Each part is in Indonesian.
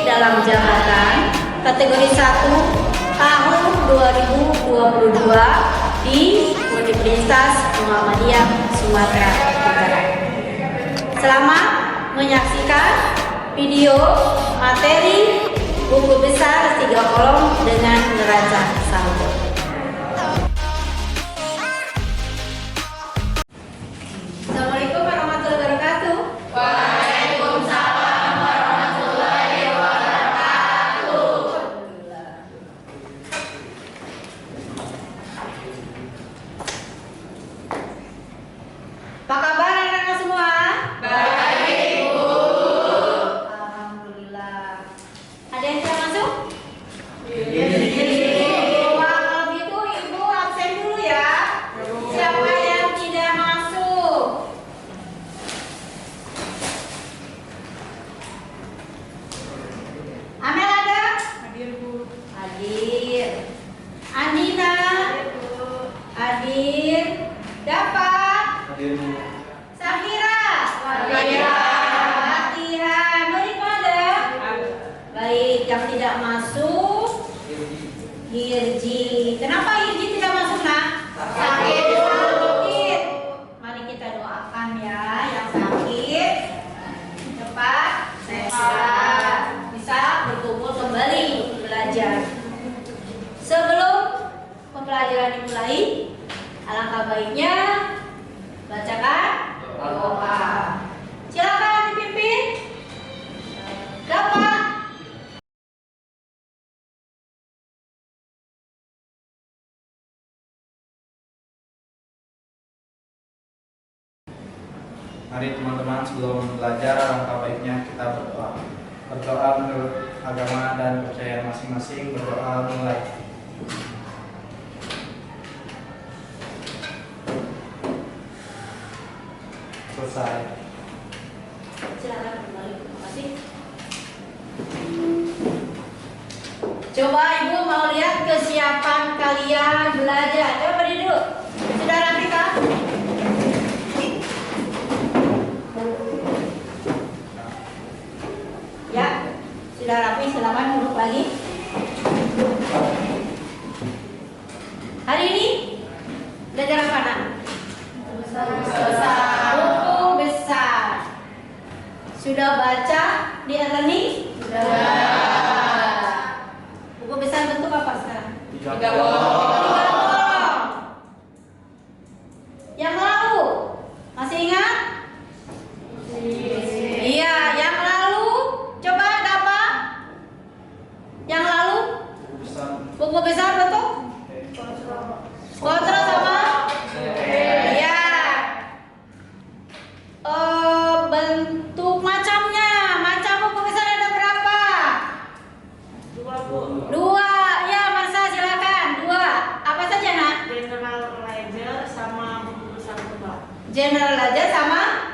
dalam jabatan kategori 1 tahun 2022 di Universitas Muhammadiyah Sumatera Utara. Selamat menyaksikan video materi buku besar 3 kolom dengan neraca saldo. Assalamualaikum warahmatullahi wabarakatuh. Waalaikumsalam warahmatullahi wabarakatuh. Apa kabar anak-anak semua? Baik, Bu. Alhamdulillah. Ada yang tidak masuk? Iya. Wah, kalau gitu Ibu absen dulu ya. Siapa yang tidak masuk? Amel ada? Hadir, Bu. Hadir. Andina? Hadir, Bu. Hadir. Dapat? Hadir, Bu. Safira? Hadir. Latihan. Mereka ada? Baik, yang tidak masuk Hirji. Kenapa Hirji tidak masuk, Nak? Sakit. Sakit. Mari kita doakan ya yang sakit cepat sehat, bisa berkumpul kembali belajar. Sebelum pembelajaran dimulai, alangkah baiknya bacakan doa. Silakan dipimpin. Dapat. Mari teman-teman, sebelum belajar alangkah baiknya kita berdoa. Berdoa menurut agama dan kepercayaan masing-masing. Berdoa mulai. Selesai. Silakan kembali. Terima kasih. Coba Ibu mau lihat kesiapan kalian belajar. Coba berdiri dulu. Sudah rapi kah? Ya, sudah rapi. Silakan duduk lagi. Hari ini belajar apa, Nak? Buku besar. Sudah baca di e-learning? Buku besar bentuk apa sekarang? 3 kolom. 3 kolom. Yang lalu masih ingat? Iya, yang lalu coba ada apa? Yang lalu buku besar bentuk? Kontrol sama? Iya. Bentuk macamnya, macam buku besar ada berapa? 2, Bu. 2. Ya, Marsa silakan. 2. Apa saja, Nak? General Ledger sama buku besar tebal. General aja sama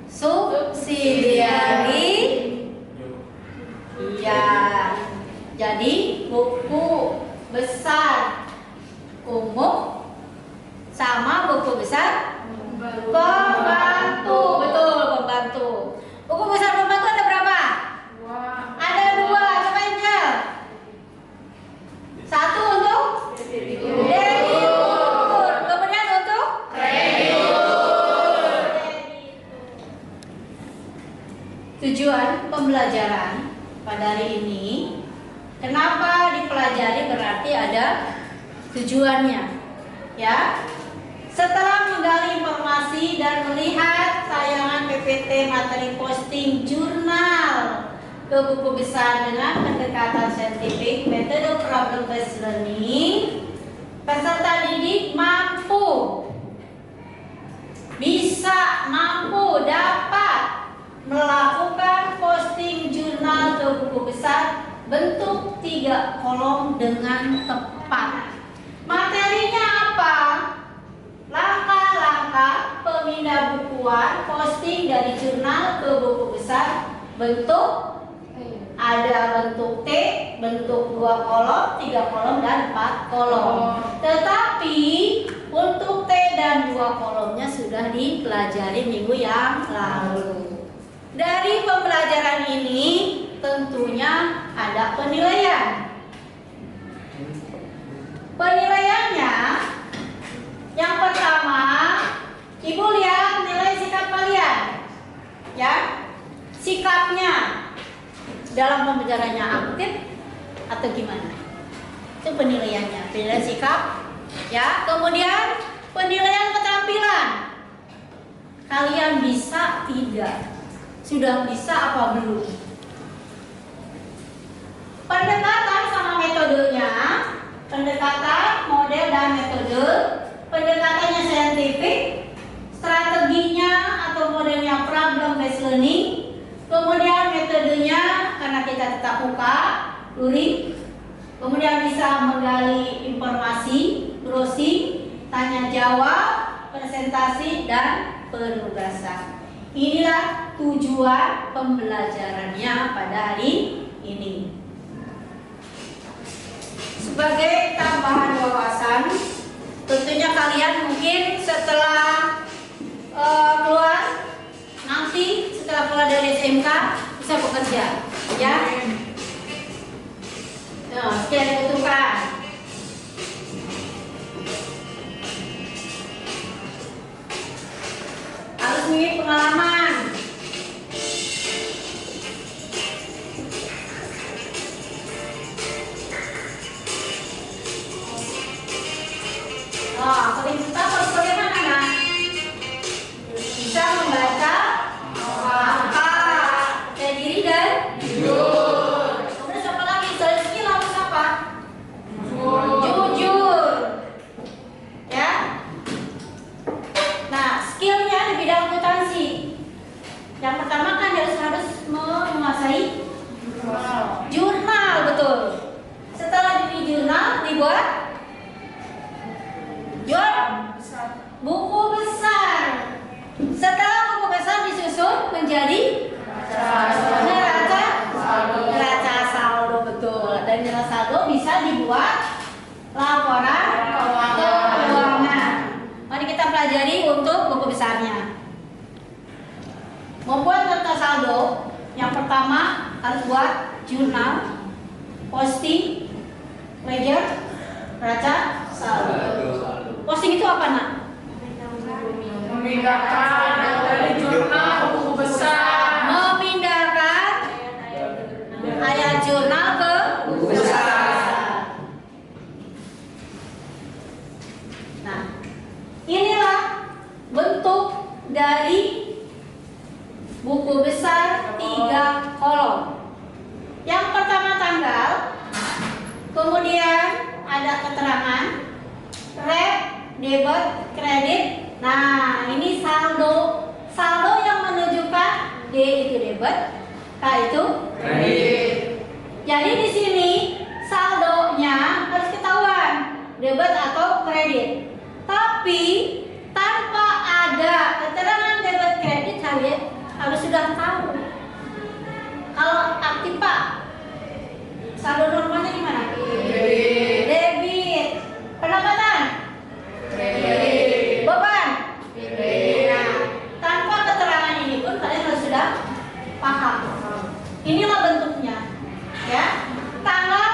subsidiary. Iya. Jadi buku besar umum sama buku besar pembantu. Betul, pembantu. Buku besar pembantu ada berapa? Ada 2. Coba Angel. 1 untuk debitur. Kemudian untuk kreditur. Tujuan pembelajaran pada hari ini, kenapa dipelajari berarti ada tujuannya, ya. Setelah menggali informasi dan melihat tayangan PPT materi posting jurnal ke buku besar dengan pendekatan saintifik, metode problem based learning, peserta didik mampu dapat melakukan posting jurnal ke buku besar bentuk 3 kolom dengan tepat. Materinya apa? Langkah-langkah pemindah bukuan posting dari jurnal ke buku besar bentuk ada bentuk T, bentuk 2 kolom, 3 kolom dan 4 kolom. Tetapi untuk T dan 2 kolomnya sudah dipelajari minggu yang lalu. Dari pembelajaran ini tentunya ada penilaian. Penilaiannya yang pertama, Ibu lihat nilai sikap kalian. Ya. Sikapnya dalam pembelajarannya aktif atau gimana? Itu penilaiannya, penilaian sikap. Ya, kemudian penilaian keterampilan. Kalian bisa tidak? Sudah bisa apa belum? Pendekatan sama metodenya, pendekatan, model dan metode. Pendekatannya saintifik, strateginya atau modelnya problem based learning. Kemudian metodenya karena kita tetap muka, luring. Kemudian bisa menggali informasi, browsing, tanya jawab, presentasi dan penugasan. Inilah tujuan pembelajarannya pada hari ini. Sebagai tambahan wawasan, tentunya kalian mungkin setelah keluar, nanti setelah keluar dari SMK bisa bekerja, ya. Nah, sekian dibutuhkan. Harus memiliki pengalaman. Nah, paling kita harus bagaimana, nak? Bisa membaca angka, percaya diri dan jujur. Kemudian siapa lagi? Selain skill harus apa? Jujur. Ya. Nah, skillnya di bidang akuntansi. Yang pertama kan harus menguasai jurnal, betul. Setelah di jurnal dibuat buku besar. Setelah buku besar disusun menjadi neraca saldo, betul. Dan neraca saldo bisa dibuat laporan keuangan. Mari kita pelajari untuk buku besarnya. Membuat neraca saldo, yang pertama harus buat jurnal, posting, ledger, neraca saldo. Posting itu apa, nak? Memindahkan dari jurnal ke buku besar. Memindahkan ayat jurnal ke buku besar. Nah, inilah bentuk dari buku besar 3 kolom. Yang pertama tanggal, kemudian ada keterangan, rep, debit, kredit. Nah, ini saldo. Saldo yang menunjukkan D itu debit, K itu kredit. Jadi di sini saldonya harus ketahuan debit atau kredit. Tapi tanpa ada keterangan debit kredit kalian harus sudah tahu. Kalau aktif, Pak, saldo normalnya gimana? Debit. Pendapatan? Kredit. Beban? Kredit. Nah, tanpa keterangan ini pun kalian harus sudah paham. Inilah bentuknya, ya. Tanggal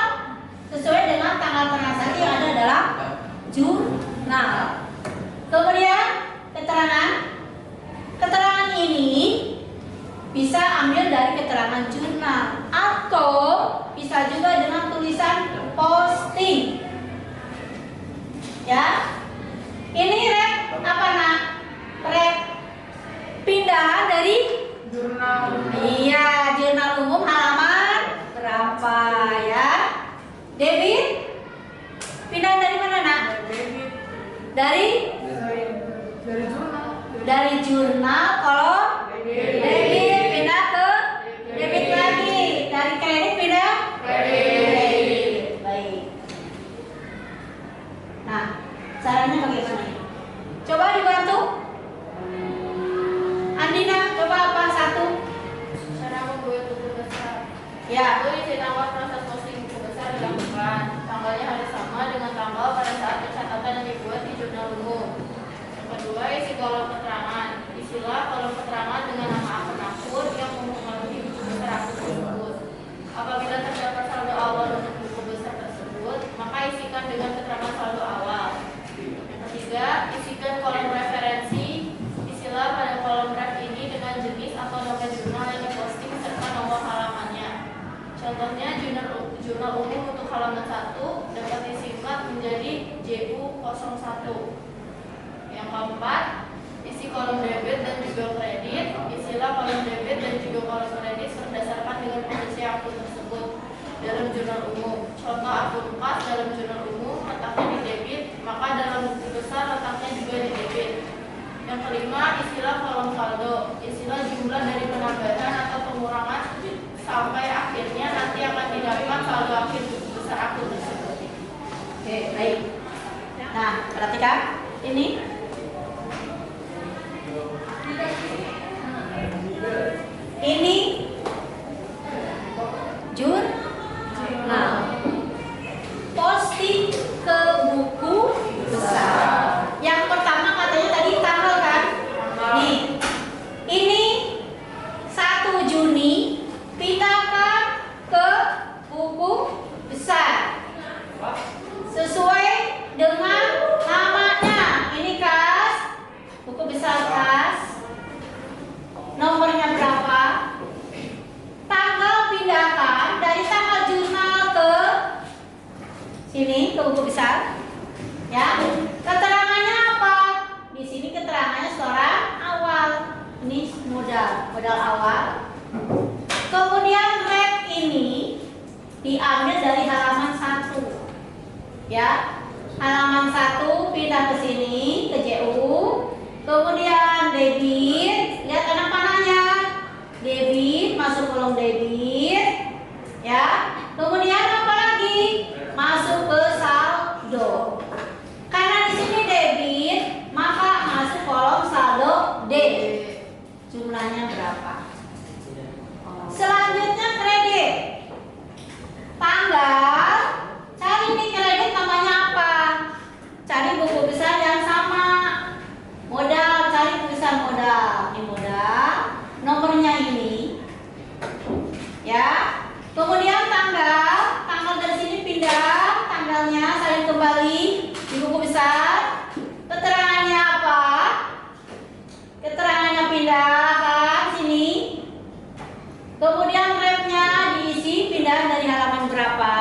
sesuai dengan tanggal transaksi yang ada dalam jurnal. Kemudian keterangan. Keterangan ini bisa ambil dari keterangan jurnal atau bisa juga dengan tulisan posting. Ya. Ini rep apa, nak? Rep pindahan dari Jurnal. iya, jurnal umum halaman berapa, ya. Debit pindah dari mana, nak? Dari jurnal. Dari jurnal. Kalau debit pindah ke debit lagi. Dari kredit pindah kredit. Baik. Nah, caranya bagaimana? Coba dibantu. Andina, coba apa satu? Cara membuat buku besar. Ya. Satu, isi tanggal proses posting buku besar dilakukan. Tanggalnya harus sama dengan tanggal pada saat pencatatan yang dibuat di jurnal umum. Yang kedua, isi kolom keterangan. Isilah kolom keterangan dengan nama akun akun apapun yang mempengaruhi buku besar akun tersebut. Apabila terdapat saldo awal untuk buku besar tersebut, maka isikan dengan keterangan saldo awal. Yang ketiga, isikan kolom referensi. Isilah pada kolom ref ini dengan jenis atau domain jurnal yang diposting serta nomor halamannya. Contohnya, jurnal umum untuk halaman 1 dapat disingkat menjadi JU01. Yang keempat, isi kolom debit dan juga kredit. Isilah kolom debit dan juga kolom kredit berdasarkan dengan posisi akun tersebut dalam jurnal umum. Contoh, akun kas dalam jurnal umum letaknya di debit, maka dalam buku besar letaknya juga di debit. Yang kelima, isilah kolom saldo. Isilah jumlah dari penambahan atau pengurangan sampai akhirnya nanti akan didapat saldo akhir buku besar akun tersebut. Oke, baik. Nah, perhatikan ini. Ini jurnal. Posting ke buku besar. Yang pertama katanya tadi tanggal kan? Nih. Ini 1 Juni pindahkan ke buku besar. Sesuai dengan namanya. Ini kas, buku besar kas. Nomornya berapa? Tanggal pindahkan dari tanggal jurnal ke sini ke buku besar. Ya. Keterangannya apa? Di sini keterangannya setoran awal. Ini modal awal. Kemudian ref ini diambil dari halaman 1. Ya. Halaman 1 pindah ke sini ke JU. Kemudian debit, lihat anak panahnya. Debit masuk kolom debit. Ya. Kemudian apa lagi? Masuk ke saldo. Karena di sini debit, maka masuk kolom saldo D. Jumlahnya berapa? Selanjutnya kredit. Tanggal. Cari nih kredit namanya apa? Cari buku besar yang sama. Modal, cari tulisan modal. Ini modal. Nomornya ini. Ya. Kemudian tanggal dari sini pindah, tanggalnya salin kembali di buku besar. Keterangannya apa? Keterangannya pindahkan sini. Kemudian refnya diisi pindah dari halaman berapa?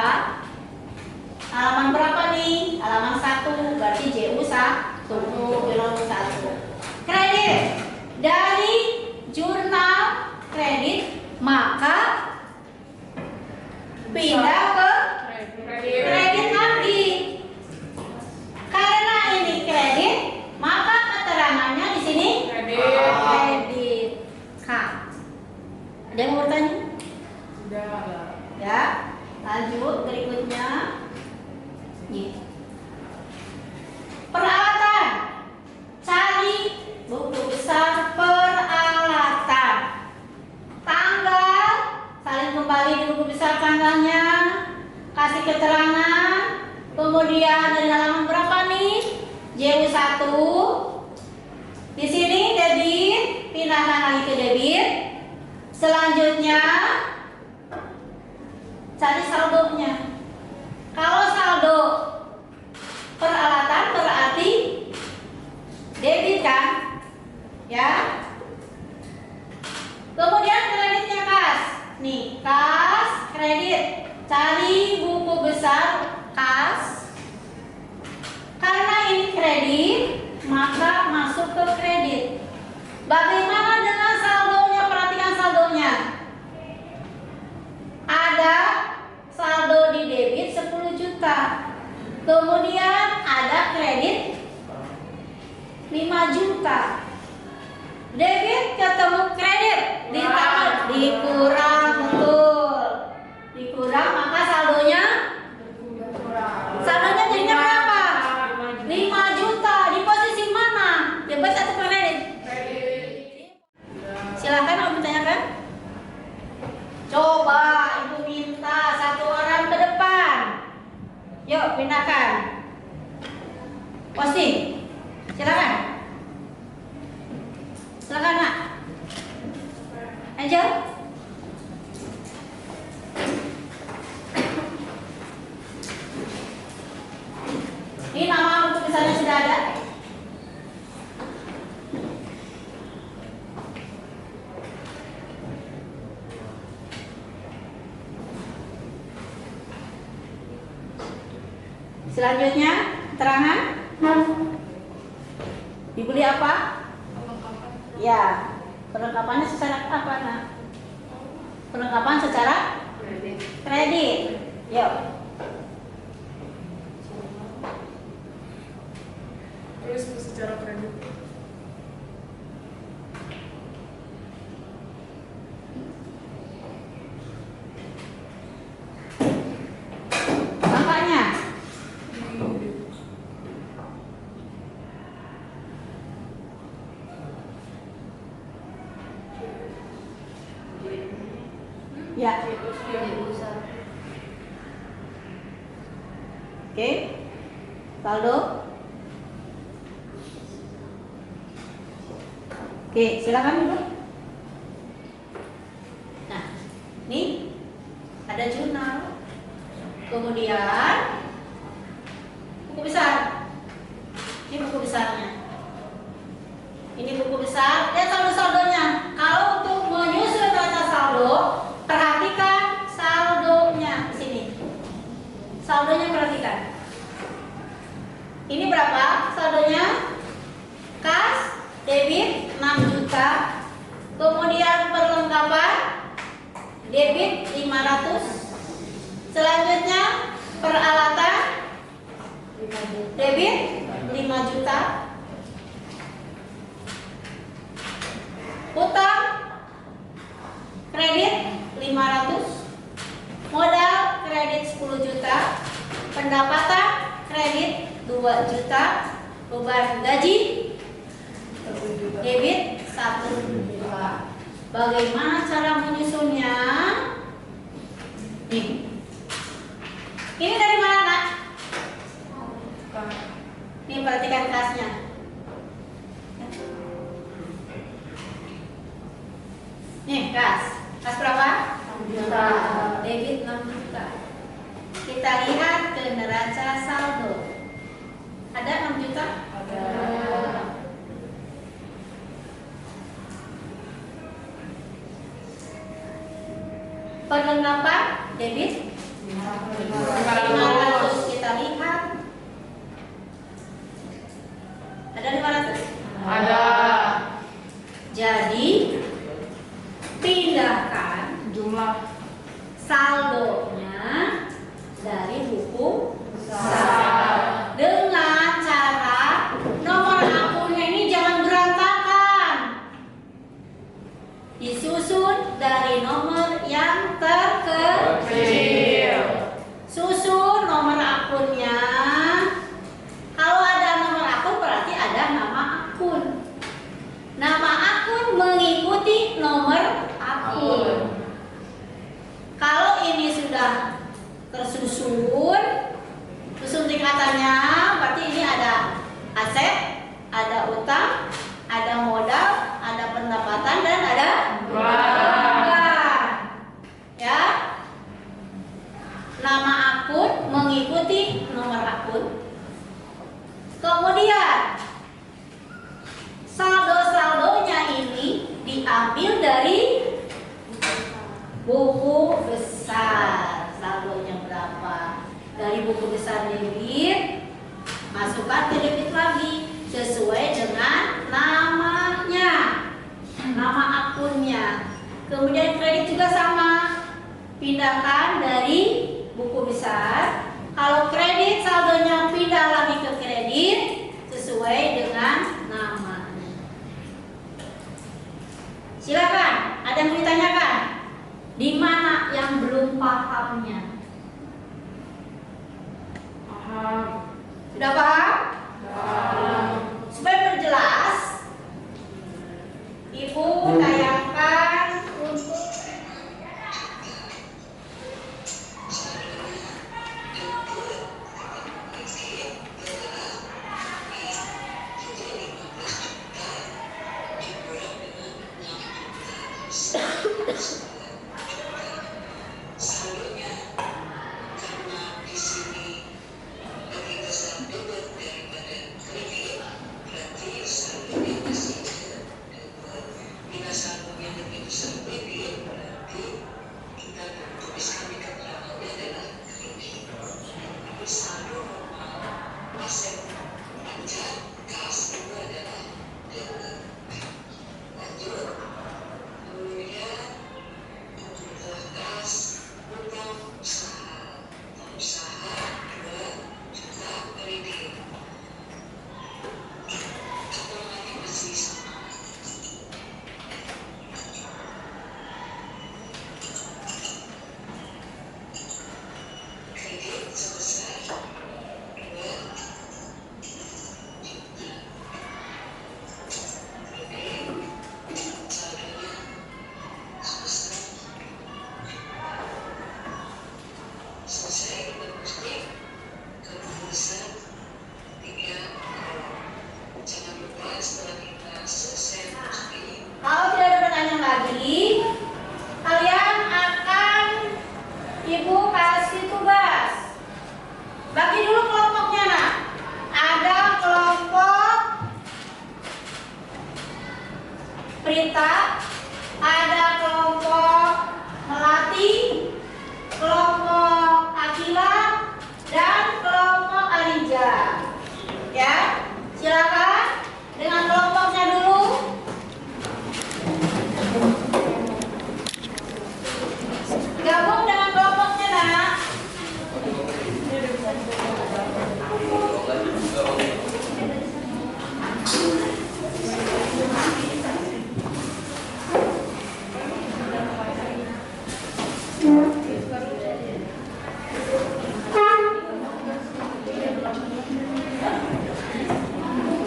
Halaman berapa nih? Halaman 1, berarti JU1. Jurnal 1. Kredit dari jurnal kredit, maka pindah ke kredit lagi. Karena ini kredit, maka keterangannya di sini kredit. K. Ada yang mau bertanya? Sudah. Ya. Lanjut berikutnya. Nih. Peralatan. Cari buku besar peralatan. Tanggal, salin kembali di buku besar tanggalnya. Kasih keterangan. Kemudian dari halaman berapa nih? JU1. Di sini debit, pindahkan lagi ke debit. Selanjutnya cari saldonya. Kalau saldo peralatan berarti debit kan? Ya. Kemudian kreditnya kas. Nih, kas, kredit. Cari buku besar kas. Karena ini kredit, maka masuk ke kredit. Bagaimana dengan saldonya? Perhatikan saldonya. Ada saldo di debit 10 juta. Kemudian ada kredit 5 juta. Debit ketemu kredit ditambah dikurang, betul. Dikurang, maka saldonya jadinya berapa? 5 juta. Di posisi mana? Debit atau kredit? Silahkan mau bertanyakan. Coba ibu minta 1 orang ke depan. Yuk pindahkan. Posting. Silakan. Silakan, Nak. Angel? Ini nama buku besarnya sudah ada. Selanjutnya, keterangan. Dibeli apa? Ya, perlengkapannya secara apa, Nak? Perlengkapan secara kredit. Yuk. Terus secara kredit. Angkanya. Ya. Oke. Saldo. Oke, silakan dulu. Nah, ini ada jurnal. Kemudian buku besar. Ini buku besarnya. Ini buku besar. Lihat saldo-saldonya. Kalau untuk menyusun neraca saldo, perhatikan saldonya di sini. Saldonya perhatikan. Ini berapa saldonya? Kas, debit 6 juta. Kemudian perlengkapan debit 500. Selanjutnya peralatan debit 5 juta. Utang kredit 500. Modal kredit 10 juta. Pendapatan kredit 2 juta. Beban gaji debit 1 juta. Bagaimana cara menyusunnya? Nih. Ini dari mana, Nak? Nih, perhatikan kasnya. Nih, kas. Kas berapa? 6 juta. Debit 6 juta. Kita lihat ke neraca saldo. Ada 6 juta? Ada. Perlengkapan debit 500. Kita lihat. Ada 500? Ada. Jadi pindahkan Jumlah saldonya dari buku besar dengan cara nomor akunnya ini jangan berantakan. Disusun dari nomor yang terkecil. Susun nomor akunnya. Kalau ada nomor akun berarti ada nama akun. Nama akun mengikuti nomor akun. Kalau ini sudah tersusun, susun tingkatannya, berarti ini ada aset, ada utang, ada modal, ada pendapatan, dan ada beban. Ya, nama akun mengikuti nomor akun. Kemudian saldo-saldonya ini diambil dari buku besar. Saldonya berapa? Dari buku besar debit, masukkan ke debit lagi sesuai dengan namanya, nama akunnya. Kemudian kredit juga sama, pindahkan dari buku besar. Kalau kredit saldonya pindah lagi ke kredit sesuai dengan namanya. Silakan, ada yang mau ditanyakan? Di mana yang belum pahamnya? paham. Sudah paham? Paham. Supaya perjelas, Ibu tayangkan untuk Kalau tidak ada pertanyaan lagi, kalian akan Ibu kasih tugas. Bagi dulu kelompoknya, nak. Ada kelompok Prita, ada kelompok Melati, kelompok Akila, dan kelompok Alija. Ya, silakan dengan kelompoknya dulu. Gabung dengan kelompoknya, nak.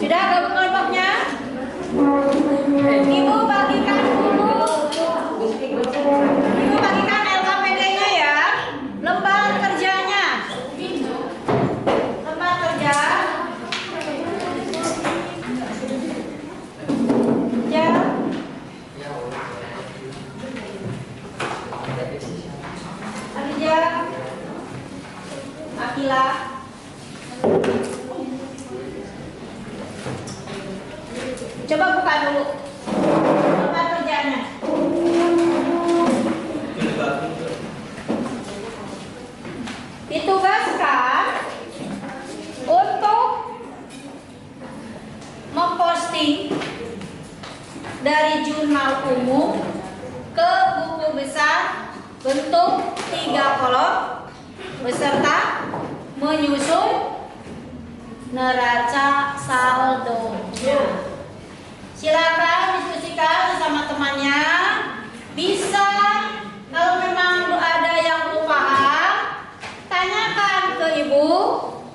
Sudah gabung kelompoknya? Ibu bagikan dulu. Ibu bagikan LKPD-nya ya. Lembar kerjanya. Lembar kerja. Ya. Alija. Akila. Coba buka dulu lembar kerjanya. Ditugaskan untuk memposting dari jurnal umum ke buku besar bentuk 3 kolom beserta menyusun neraca saldonya. Silakan diskusikan bersama temannya. Bisa kalau memang ada yang belum paham, tanyakan ke ibu.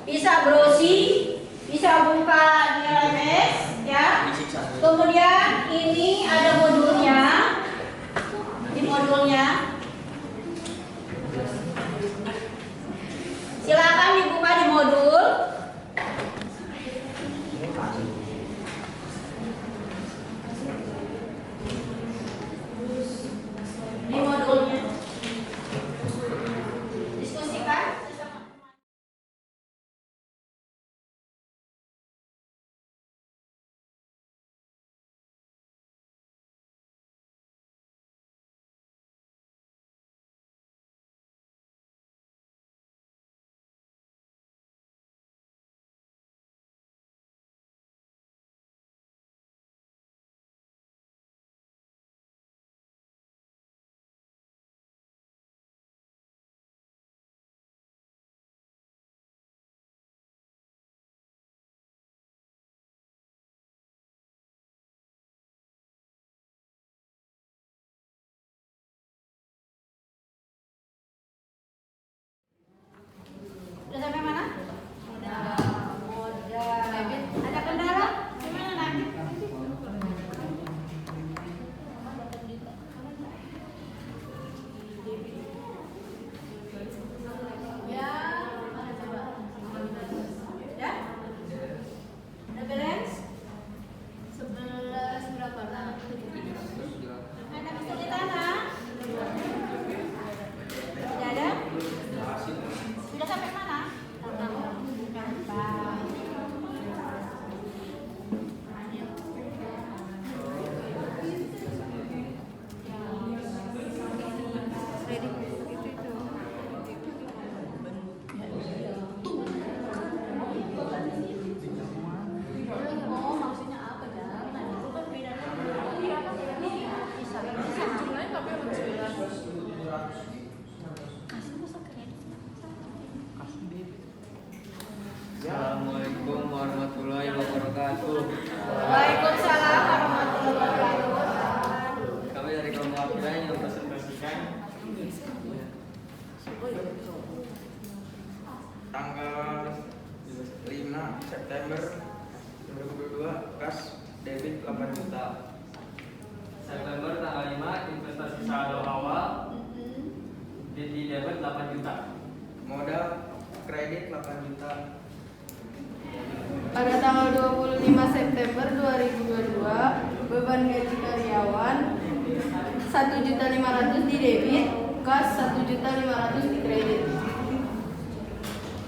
Bisa browsing, bisa buka di LMS, ya. Kemudian ini ada modulnya. Di modulnya, silakan dibuka di modul. Tanggal 5 September 2022 kas debit 8 juta. September tanggal 5 investasi saldo awal di debit 8 juta. Modal kredit 8 juta. Pada tanggal 25 September 2022, beban gaji karyawan 1.500.000 di debit, kas 1.500.000 di kredit.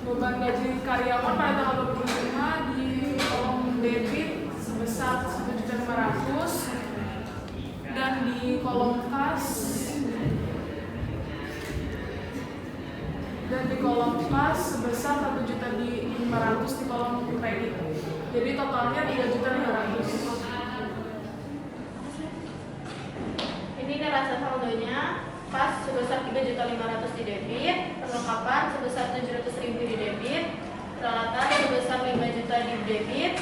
Beban gaji karyawan pada tanggal 25 di kolom debit sebesar 1.500.000 dan di kolom kas sebesar 1.500.000 di kolom kredit. Jadi totalnya 3.500.000. Ini neraca saldonya. Kas sebesar 3.500.000 di debit, perlengkapan sebesar 700.000 di debit, peralatan sebesar 5 juta di debit,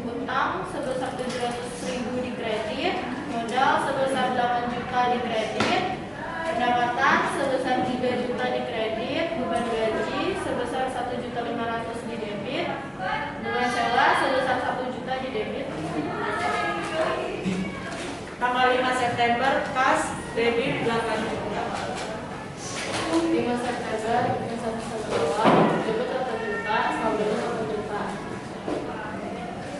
utang sebesar 700.000 di kredit, modal sebesar 8 juta di kredit, pendapatan sebesar 3 juta di kredit, beban gaji sebesar 1.500.000 di debit, beban sewa sebesar 1 juta di debit. Tanggal 5 September kas debit 8 juta. 5 September investasi saldo awal debit 8 juta, saldo 1 juta.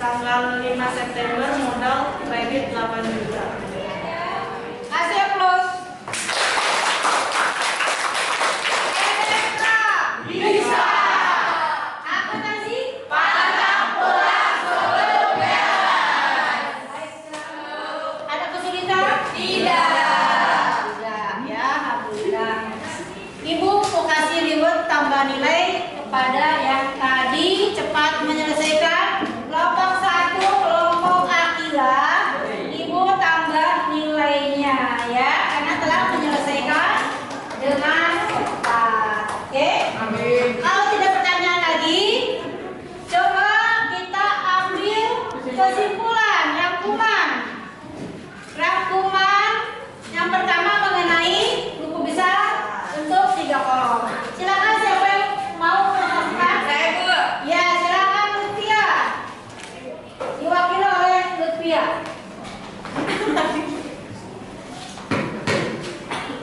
Tanggal 5 September modal kredit 8 juta. Kasih plus. Bisa. Akuntansi pantang pulang sebelum beres. Ada kesulitan? Tidak. Ya, alhamdulillah. Ibu mau kasih reward tambah nilai kepada yang tadi cepat menyelesaikan kelompok 1 kelompok Akila. Ibu tambah nilainya ya karena telah menyelesaikan dengan cepat. Oke? Amin. Kalau tidak pertanyaan lagi, coba kita ambil kesimpulan rangkuman. Rangkuman yang pertama mengenai buku besar untuk 3 kolom. Silakan siapa yang mau menjelaskan? Saya Bu. Ya, silakan Lutfia. Diwakili oleh Lutfia.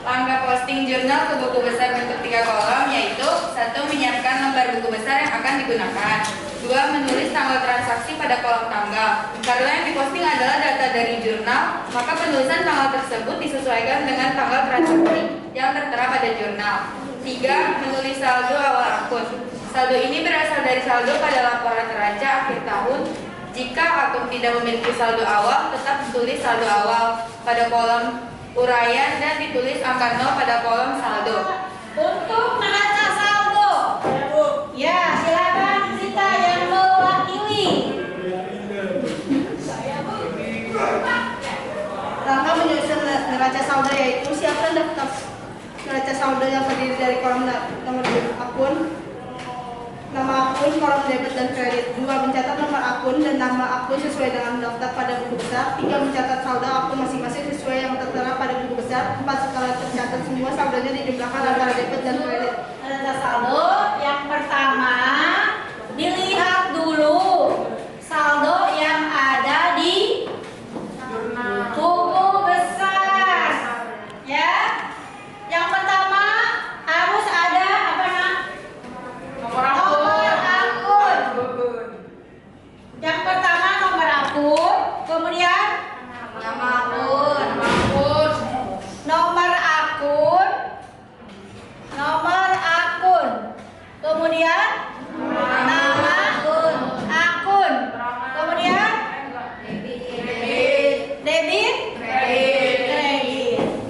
Langkah posting jurnal ke buku besar bentuk 3 kolom yaitu 1. Menyiapkan lembar buku besar yang akan digunakan. 2. Menulis tanggal transaksi pada kolom tanggal. Karena yang diposting adalah data dari jurnal, maka penulisan tanggal tersebut disesuaikan dengan tanggal transaksi yang tertera pada jurnal. 3. Menulis saldo awal akun. Saldo ini berasal dari saldo pada laporan neraca akhir tahun. Jika akun tidak memiliki saldo awal, tetap ditulis saldo awal pada kolom uraian dan ditulis angka 0 pada kolom saldo. Untuk neraca saldo. Ya, silakan kita yang mewakili. Rangka menyusun neraca saldo yaitu siapkan daftar neraca saldo yang terdiri dari kolom nomor akun, nama akun, kolom debit dan kredit. 2. Mencatat nomor akun dan nama akun sesuai dengan daftar pada buku besar. 3. Mencatat saldo akun masing-masing sesuai yang tertera pada buku besar. 4. Setelah tercatat semua saldonya dijumlahkan antara debit dan kredit. Neraca saldo yang pertama dilihat dulu saldo yang ada di buku besar. Ya. Yang pertama harus ada apa nak? Nomor akun. Yang pertama nomor akun, kemudian nama akun. Nomor akun. Nomor akun. Kemudian nama akun. Akun. Kemudian debit. Kredit.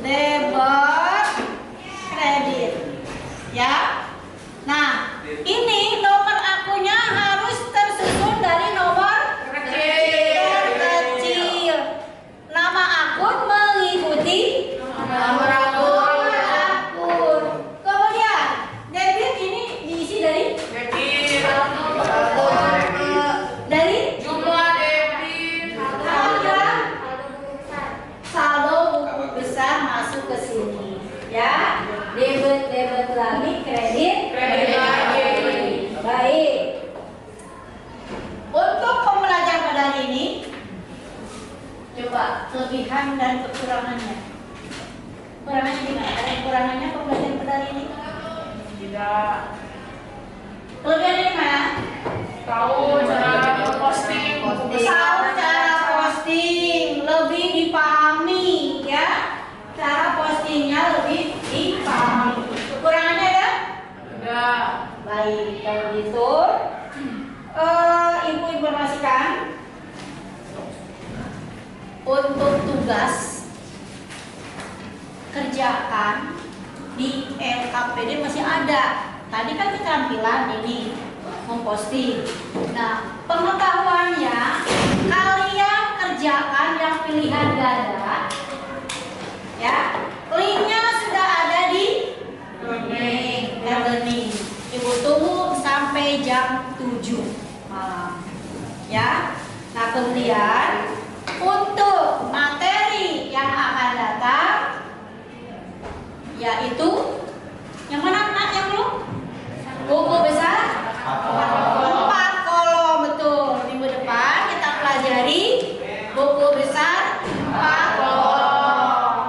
Debit. Kredit. Ya. Nah, ini nomor akunnya harus tersusun dari nomor terkecil. Nama akun mengikuti nomor akun. Kemudian debit ini diisi dari Jumlah debit. saldo buku besar masuk ke sini. Ya, debit lagi kredit. Baik. Untuk pembelajaran pada hari ini, coba kelebihan dan kekurangannya. Kekurangannya gimana? Ada kekurangannya pembelajaran pada hari ini? Tidak Kelebihannya gimana? tahu cara posting buku besar. Tahu cara posting, lebih dipahami ya. Cara postingnya lebih dipahami. Kekurangannya ada? Ada. Baik, kalau gitu Ibu informasikan untuk tugas kerjakan di LKPD masih ada. Tadi kan keterampilan ini memposting. Nah, pengetahuannya kalian kerjakan yang pilihan ganda. Ya, linknya sudah ada di e-learning. Ibu tunggu sampai jam 7 malam. Ya. Nah, kemudian untuk materi yang akan datang yaitu yang mana Nak, yang belum? Buku besar 4 kolom, betul. Minggu depan kita pelajari buku besar 4 kolom.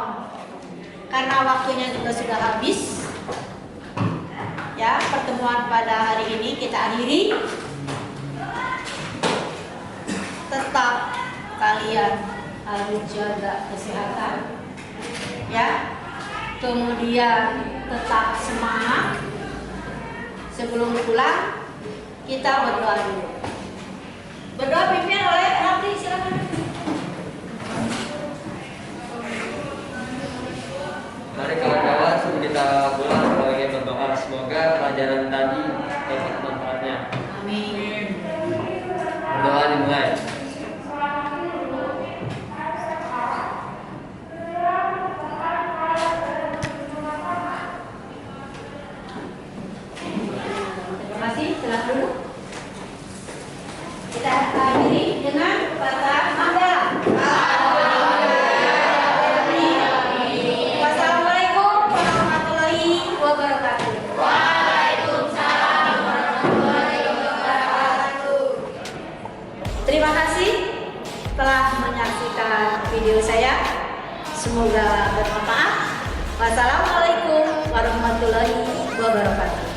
Karena waktunya juga sudah habis. Ya, pertemuan pada hari ini kita akhiri. Tetap kalian harus jaga kesehatan. Ya. Kemudian tetap semangat. Sebelum pulang kita berdoa dulu. Berdoa pimpin oleh Rafli, silakan. Mari kawan-kawan sebelum kita pulang kita ingin berdoa semoga pelajaran tadi dapat manfaatnya. Amin. Berdoa dimulai. Terima kasih, silakan dulu. Kita akhiri dengan kata hamdalah. Wassalamualaikum warahmatullahi wabarakatuh. Waalaikumsalam warahmatullahi wabarakatuh. Terima kasih telah menyaksikan video saya. Semoga bermanfaat. Wassalamualaikum warahmatullahi wabarakatuh.